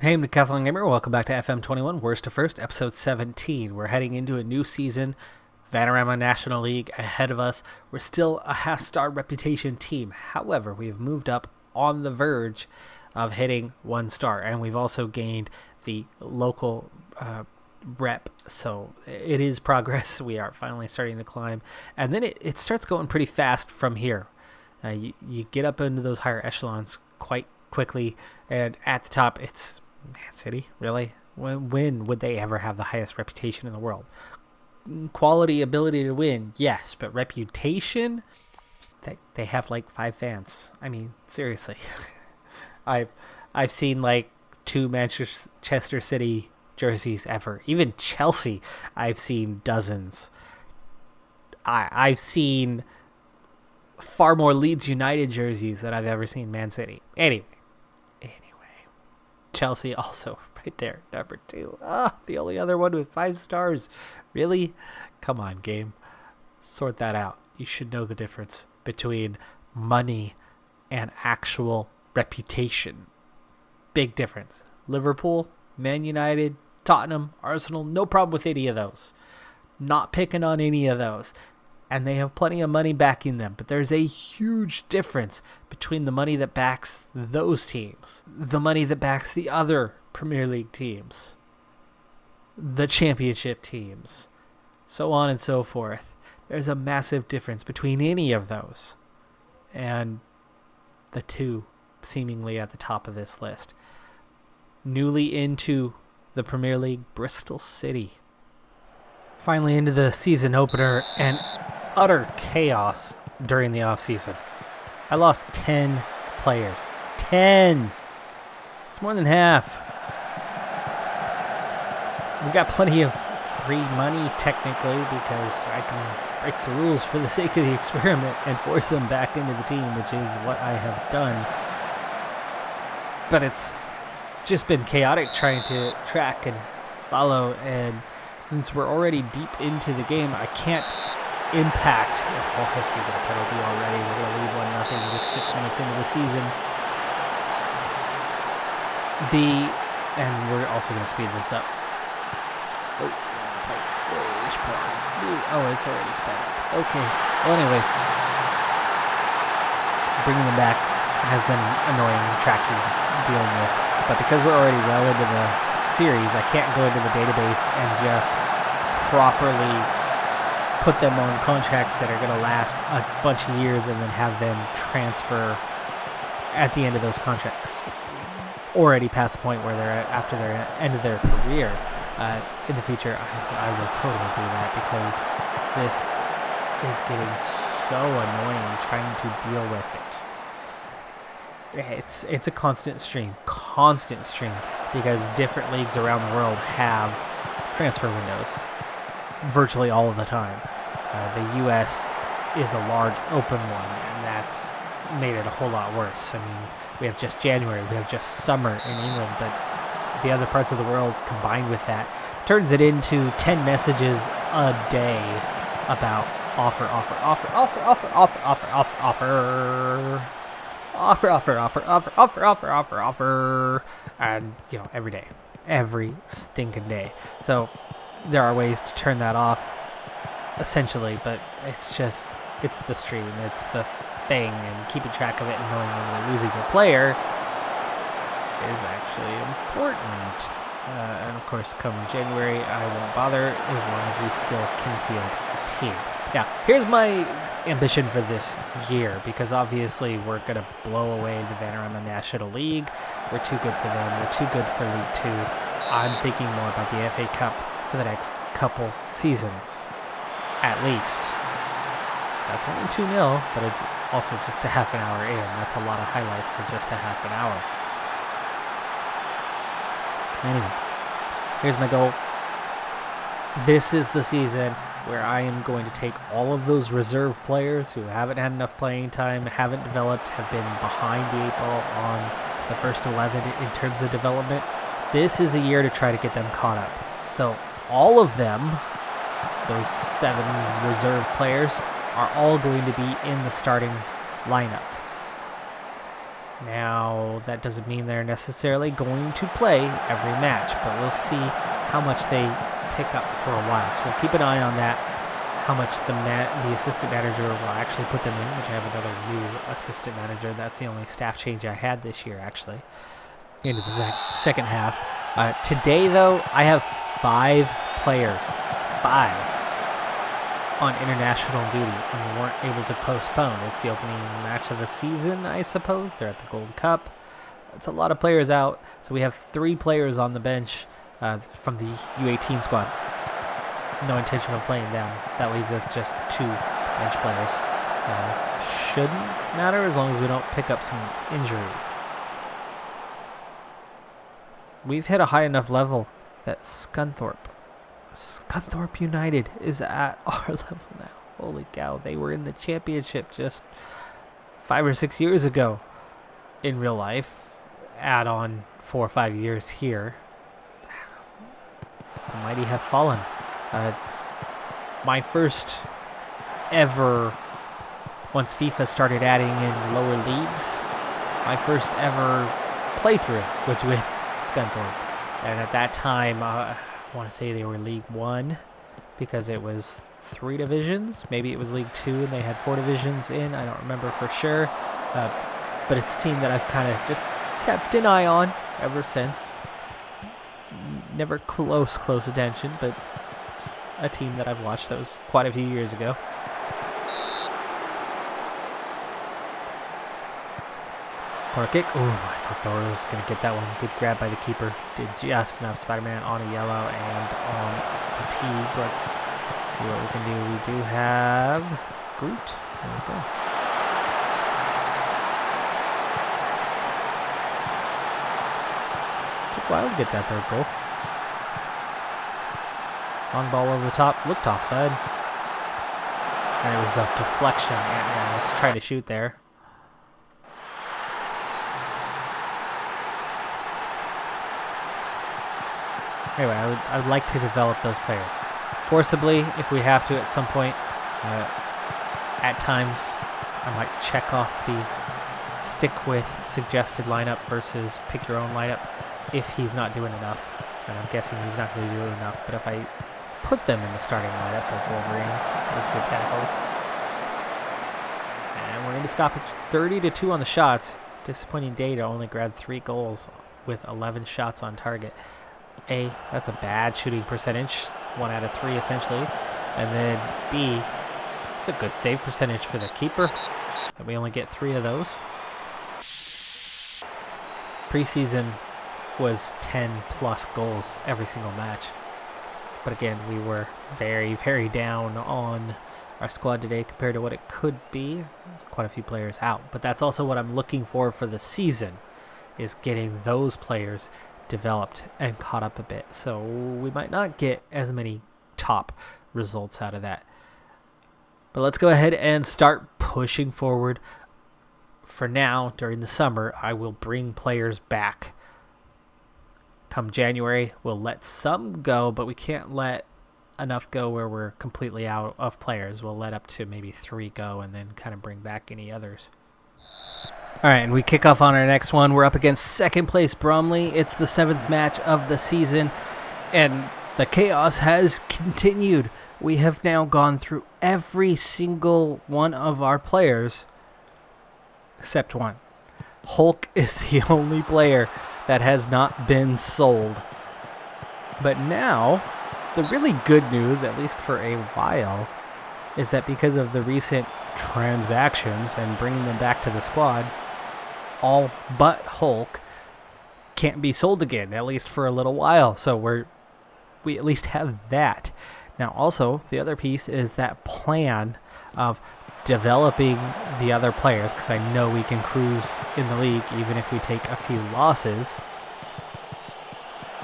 Hey, I'm Decathlon Gamer. Welcome back to FM21, Worst to First, episode 17. We're heading into a new season. Vanarama National League ahead of us. We're still a half-star reputation team. However, we have moved up on the verge of hitting 1 star, and we've also gained the local rep. So it is progress. We are finally starting to climb. And then it starts going pretty fast from here. You get up into those higher echelons quite quickly, and at the top, it's Man City, really? When would they ever have the highest reputation in the world? Quality, ability to win, yes, but reputation? They have like 5 fans. I mean, seriously. I've seen like 2 Manchester City jerseys ever. Even Chelsea, I've seen dozens. I've seen far more Leeds United jerseys than I've ever seen Man City. Anyway. Chelsea also right there, number 2. The only other one with 5 stars. Really? Come on, game. Sort that out. You should know the difference between money and actual reputation. Big difference. Liverpool, Man United, Tottenham, Arsenal, no problem with any of those. Not picking on any of those. And they have plenty of money backing them. But there's a huge difference between the money that backs those teams, the money that backs the other Premier League teams, the championship teams, so on and so forth. There's a massive difference between any of those. And the 2 seemingly at the top of this list. Newly into the Premier League, Bristol City. Finally into the season opener, and utter chaos during the offseason. I lost 10 players. 10! It's more than half. We got plenty of free money, technically, because I can break the rules for the sake of the experiment and force them back into the team, which is what I have done. But it's just been chaotic trying to track and follow, and since we're already deep into the game, I can't impact. Oh, yes, we got a penalty already. We're going to lead 1-0 just 6 minutes into the season. And we're also going to speed this up. Oh, it's already sped up. Okay. Well, anyway, bringing them back has been annoying, tracking, dealing with. But because we're already well into the series, I can't go into the database and just properly put them on contracts that are going to last a bunch of years and then have them transfer at the end of those contracts already past the point where they're at after their end of their career. In the future, I will totally do that, because this is getting so annoying trying to deal with it. It's a constant stream, because different leagues around the world have transfer windows virtually all of the time. The U.S. is a large open one, and that's made it a whole lot worse. I mean, we have just January, we have just summer in England, but the other parts of the world combined with that turns it into 10 messages a day about offer, and every stinking day. So there are ways to turn that off, essentially, but it's the stream, it's the thing, and keeping track of it and knowing when you're losing a player is actually important. And of course, come January, I won't bother as long as we still can field a team. Now, here's my ambition for this year, because obviously we're going to blow away the Vanarama National League. We're too good for them. We're too good for League 2. I'm thinking more about the FA Cup for the next couple seasons, at least. That's only 2-0, but it's also just a half an hour in. That's a lot of highlights for just a half an hour. Anyway, here's my goal. This is the season where I am going to take all of those reserve players who haven't had enough playing time, haven't developed, have been behind the 8 ball on the first 11 in terms of development. This is a year to try to get them caught up. So all of them, those 7 reserve players, are all going to be in the starting lineup. Now, that doesn't mean they're necessarily going to play every match, but we'll see how much they pick up for a while. So we'll keep an eye on that, how much the assistant manager will actually put them in, which I have another new assistant manager. That's the only staff change I had this year, actually, into the second half. Today, though, I have 5 players, 5, on international duty, and we weren't able to postpone. It's the opening match of the season, I suppose. They're at the Gold Cup. It's a lot of players out, so we have 3 players on the bench from the U18 squad. No intention of playing them. That leaves us just 2 bench players. Shouldn't matter as long as we don't pick up some injuries. We've hit a high enough level that Scunthorpe United is at our level now. Holy cow, they were in the championship just 5 or 6 years ago in real life. Add on 4 or 5 years here. The mighty have fallen. My first ever, once FIFA started adding in lower leagues, my first ever playthrough was with Scunthorpe. And at that time, I want to say they were League 1 because it was 3 divisions. Maybe it was League 2 and they had 4 divisions in. I don't remember for sure. But it's a team that I've kind of just kept an eye on ever since. Never close attention, but a team that I've watched. That was quite a few years ago. Corner kick. Oh, I thought Thor was going to get that one. Good grab by the keeper. Did just enough. Spider-Man on a yellow and on fatigue. Let's see what we can do. We do have Groot. There we go. Took a while to get that third goal. On ball over the top. Looked offside. And it was a deflection. Ant-Man was trying to shoot there. Anyway, I would like to develop those players forcibly if we have to at some point. At times, I might check off the stick with suggested lineup versus pick your own lineup if he's not doing enough. And I'm guessing he's not going to do enough. But if I put them in the starting lineup as Wolverine, that was a good tackle. And we're going to stop at 30-2 on the shots. Disappointing day to only grab 3 goals with 11 shots on target. A, that's a bad shooting percentage, 1 out of 3 essentially, and then B, it's a good save percentage for the keeper, and we only get 3 of those. Preseason was 10 plus goals every single match, but again, we were very down on our squad today compared to what it could be. Quite a few players out, but that's also what I'm looking for the season, is getting those players developed and caught up a bit. So we might not get as many top results out of that. But let's go ahead and start pushing forward. For now, during the summer, I will bring players back. Come January, we'll let some go, but we can't let enough go where we're completely out of players. We'll let up to maybe 3 go and then kind of bring back any others. All right, and we kick off on our next one. We're up against second place Bromley. It's the 7th match of the season, and the chaos has continued. We have now gone through every single one of our players except one. Hulk is the only player that has not been sold. But now, the really good news, at least for a while, is that because of the recent transactions and bringing them back to the squad, all but Hulk can't be sold again, at least for a little while. So we at least have that. Now also, the other piece is that plan of developing the other players, because I know we can cruise in the league even if we take a few losses.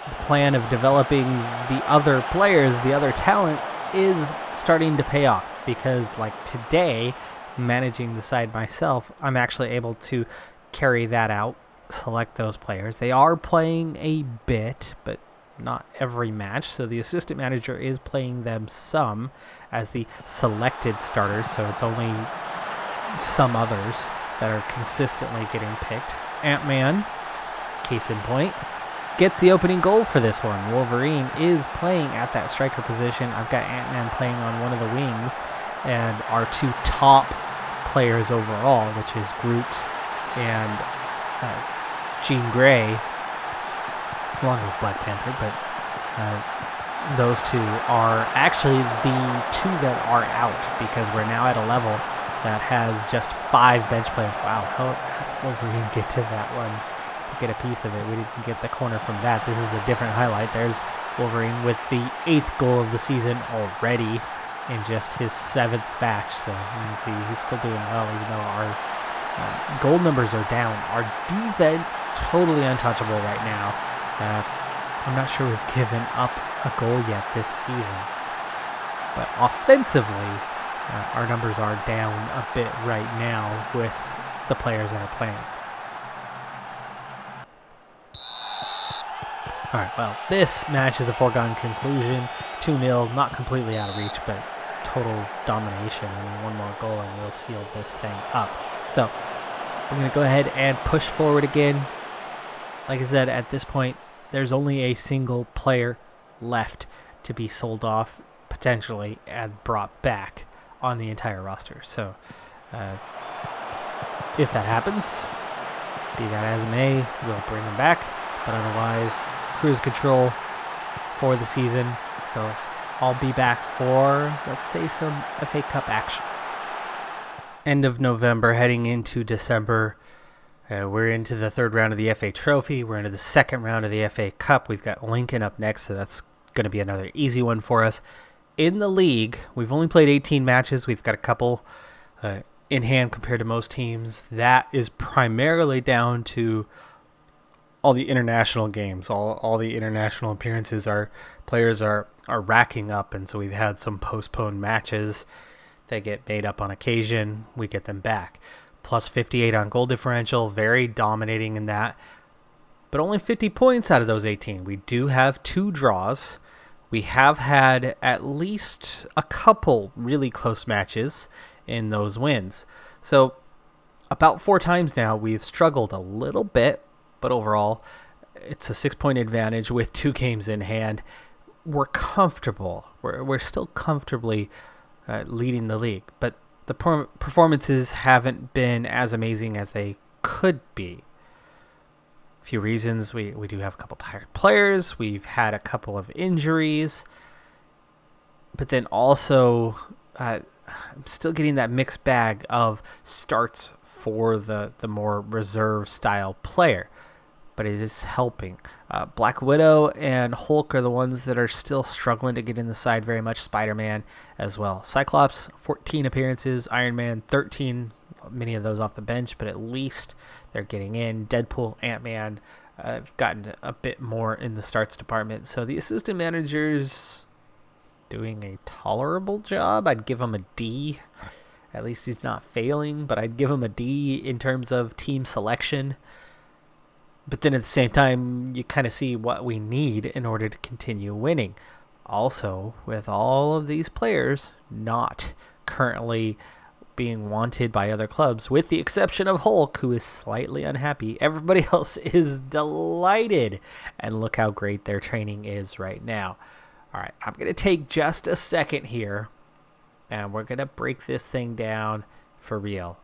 The plan of developing the other players, the other talent, is starting to pay off, because like today, managing the side myself, I'm actually able to carry that out, select those players. They are playing a bit, but not every match, so the assistant manager is playing them some as the selected starters, so it's only some others that are consistently getting picked. Ant-Man, case in point, gets the opening goal for this one. Wolverine is playing at that striker position. I've got Ant-Man playing on one of the wings, and our two top players overall, which is Groot and Jean Grey, along with Black Panther, but those two are actually the two that are out, because we're now at a level that has just 5 bench players. Wow, how did Wolverine get to that one to get a piece of it? We didn't get the corner from that. This is a different highlight. There's Wolverine with the 8th goal of the season already in just his 7th match. So you can see he's still doing well, even though our goal numbers are down. Our defense, totally untouchable right now. I'm not sure we've given up a goal yet this season. But offensively, our numbers are down a bit right now with the players that are playing. All right, well, this match is a foregone conclusion. 2-0, not completely out of reach, but total domination. I mean, one more goal and we'll seal this thing up. So we're going to go ahead and push forward again. Like I said, at this point, there's only a single player left to be sold off, potentially, and brought back on the entire roster. So if that happens, be that as it may, we'll bring him back. But otherwise, cruise control for the season. So I'll be back for, let's say, some FA Cup action. End of November, heading into December. We're into the 3rd round of the FA Trophy. We're into the 2nd round of the FA Cup. We've got Lincoln up next, so that's going to be another easy one for us. In the league, we've only played 18 matches. We've got a couple in hand compared to most teams. That is primarily down to all the international games, all the international appearances. Our players are racking up, and so we've had some postponed matches that get made up on occasion. We get them back. Plus 58 on goal differential, very dominating in that. But only 50 points out of those 18. We do have 2 draws. We have had at least a couple really close matches in those wins. So about 4 times now we've struggled a little bit, but overall it's a 6-point advantage with 2 games in hand. We're comfortable. We're still comfortably leading the league, but the performances haven't been as amazing as they could be. A few reasons. We do have a couple tired players. We've had a couple of injuries. But then also, I'm still getting that mixed bag of starts for the more reserve style player. But it is helping. Black Widow and Hulk are the ones that are still struggling to get in the side very much. Spider-Man as well. Cyclops, 14 appearances. Iron Man, 13. Many of those off the bench, but at least they're getting in. Deadpool, Ant-Man have gotten a bit more in the starts department. So the assistant manager's doing a tolerable job. I'd give him a D. At least he's not failing, but I'd give him a D in terms of team selection. But then at the same time, you kind of see what we need in order to continue winning. Also, with all of these players not currently being wanted by other clubs, with the exception of Hulk, who is slightly unhappy, everybody else is delighted. And look how great their training is right now. All right, I'm going to take just a second here, and we're going to break this thing down for real.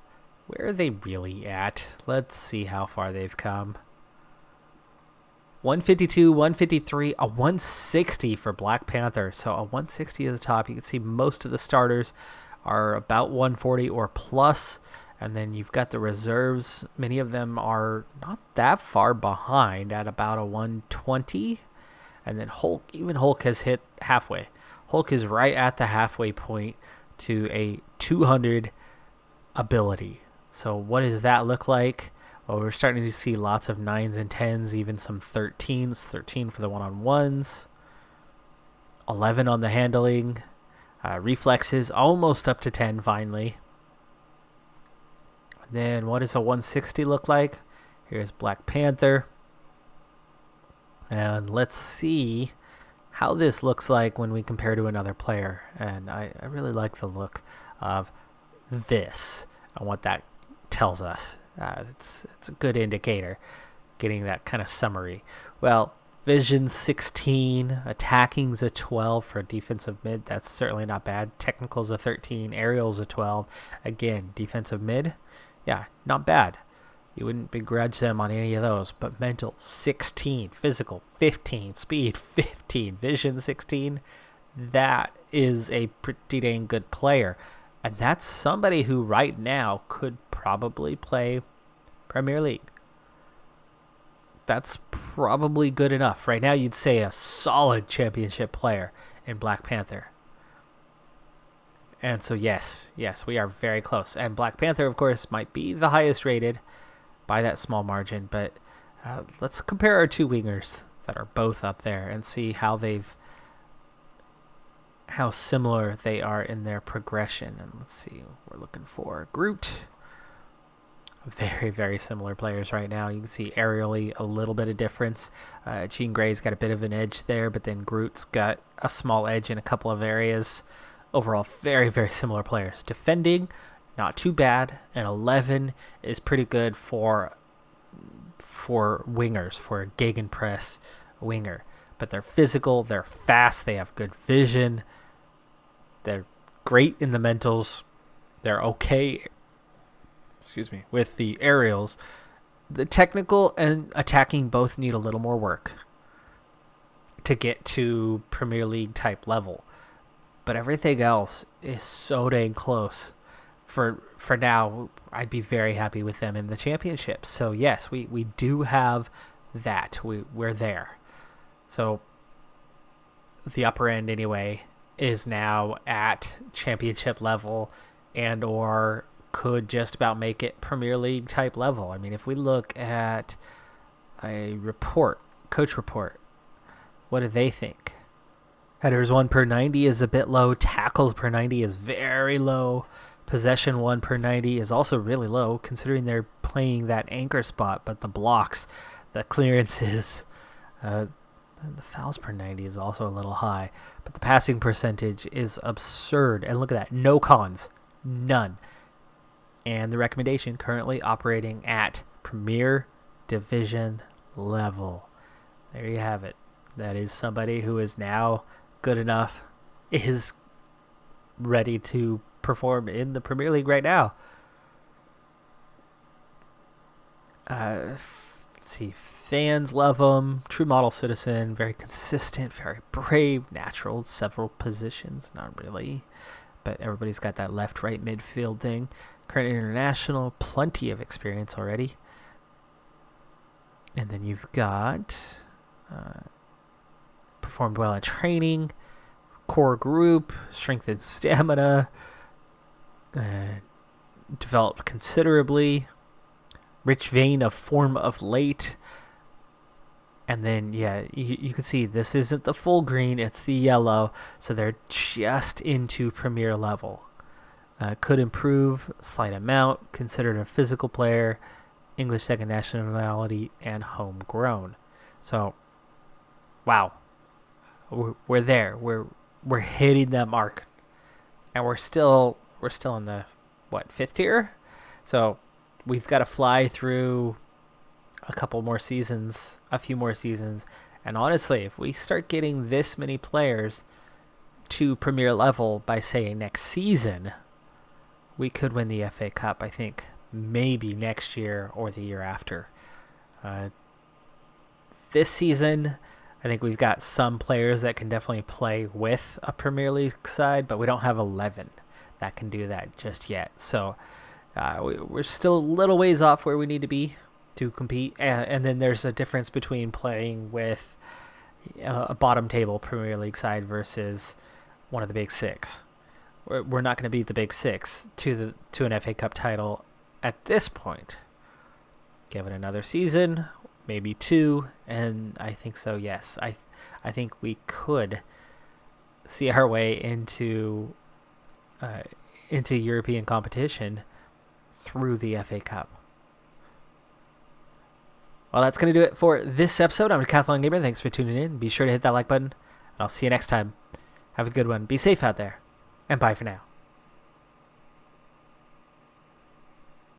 Where are they really at? Let's see how far they've come. 152, 153, a 160 for Black Panther. So a 160 at the top. You can see most of the starters are about 140 or plus. And then you've got the reserves. Many of them are not that far behind at about a 120. And then Hulk, even Hulk has hit halfway. Hulk is right at the halfway point to a 200 ability. So what does that look like? Well, we're starting to see lots of 9s and 10s, even some 13s. 13 for the one-on-ones. 11 on the handling. Reflexes almost up to 10 finally. And then what does a 160 look like? Here's Black Panther. And let's see how this looks like when we compare to another player. And I really like the look of this and what that tells us. It's a good indicator, getting that kind of summary. Well, Vision 16, attacking's a 12 for defensive mid. That's certainly not bad. Technical's a 13, aerial's a 12. Again, defensive mid, yeah, not bad. You wouldn't begrudge them on any of those. But mental, 16. Physical, 15. Speed, 15. Vision, 16. That is a pretty dang good player. And that's somebody who right now could probably play Premier League. That's probably good enough. Right now, you'd say a solid championship player in Black Panther. And so, yes, we are very close. And Black Panther, of course, might be the highest rated by that small margin. But let's compare our two wingers that are both up there and see how similar they are in their progression. And let's see, we're looking for Groot. Very, very similar players right now. You can see aerially a little bit of difference. Jean Grey's got a bit of an edge there, but then Groot's got a small edge in a couple of areas. Overall, very, very similar players. Defending, not too bad. And 11 is pretty good for wingers, for a gegenpress winger. But they're physical, they're fast, they have good vision. They're great in the mentals. They're okay with the aerials. The technical and attacking both need a little more work to get to Premier League type level. But everything else is so dang close. For now, I'd be very happy with them in the championship. So yes, we do have that. We're there. So the upper end anyway is now at championship level and or could just about make it Premier League type level. I mean, if we look at a coach report, what do they think? Headers 1 per 90 is a bit low. Tackles per 90 is very low. Possession 1 per 90 is also really low, considering they're playing that anchor spot. But the blocks, the clearances, the fouls per 90 is also a little high. But the passing percentage is absurd. And look at that. No cons. None. And the recommendation currently operating at Premier Division level. There you have it. That is somebody who is now good enough, is ready to perform in the Premier League right now. Let's see. Fans love him. True model citizen. Very consistent. Very brave. Natural. Several positions. Not really. But everybody's got that left-right midfield thing. Current international. Plenty of experience already. And then you've got performed well in training. Core group. Strength and stamina. Developed considerably. Rich vein of form of late. And then, yeah, you can see this isn't the full green, it's the yellow. So they're just into Premier level. Could improve, slight amount, considered a physical player, English second nationality, and homegrown. So, wow. We're there. We're hitting that mark. And we're still in the, fifth tier? So, we've got to fly through a few more seasons. And honestly, if we start getting this many players to Premier level by, say, next season, we could win the FA Cup, I think, maybe next year or the year after. This season, I think we've got some players that can definitely play with a Premier League side, but we don't have 11 that can do that just yet. So we're still a little ways off where we need to be to compete. And then there's a difference between playing with a bottom table Premier League side versus one of the big six. We're not going to beat the big six to an FA Cup title at this point. Give it another season, maybe two, and I think so, yes. I think we could see our way into European competition through the FA Cup. Well, that's going to do it for this episode. I'm Decathlon Gamer. Thanks for tuning in. Be sure to hit that like button, and I'll see you next time. Have a good one. Be safe out there, and bye for now.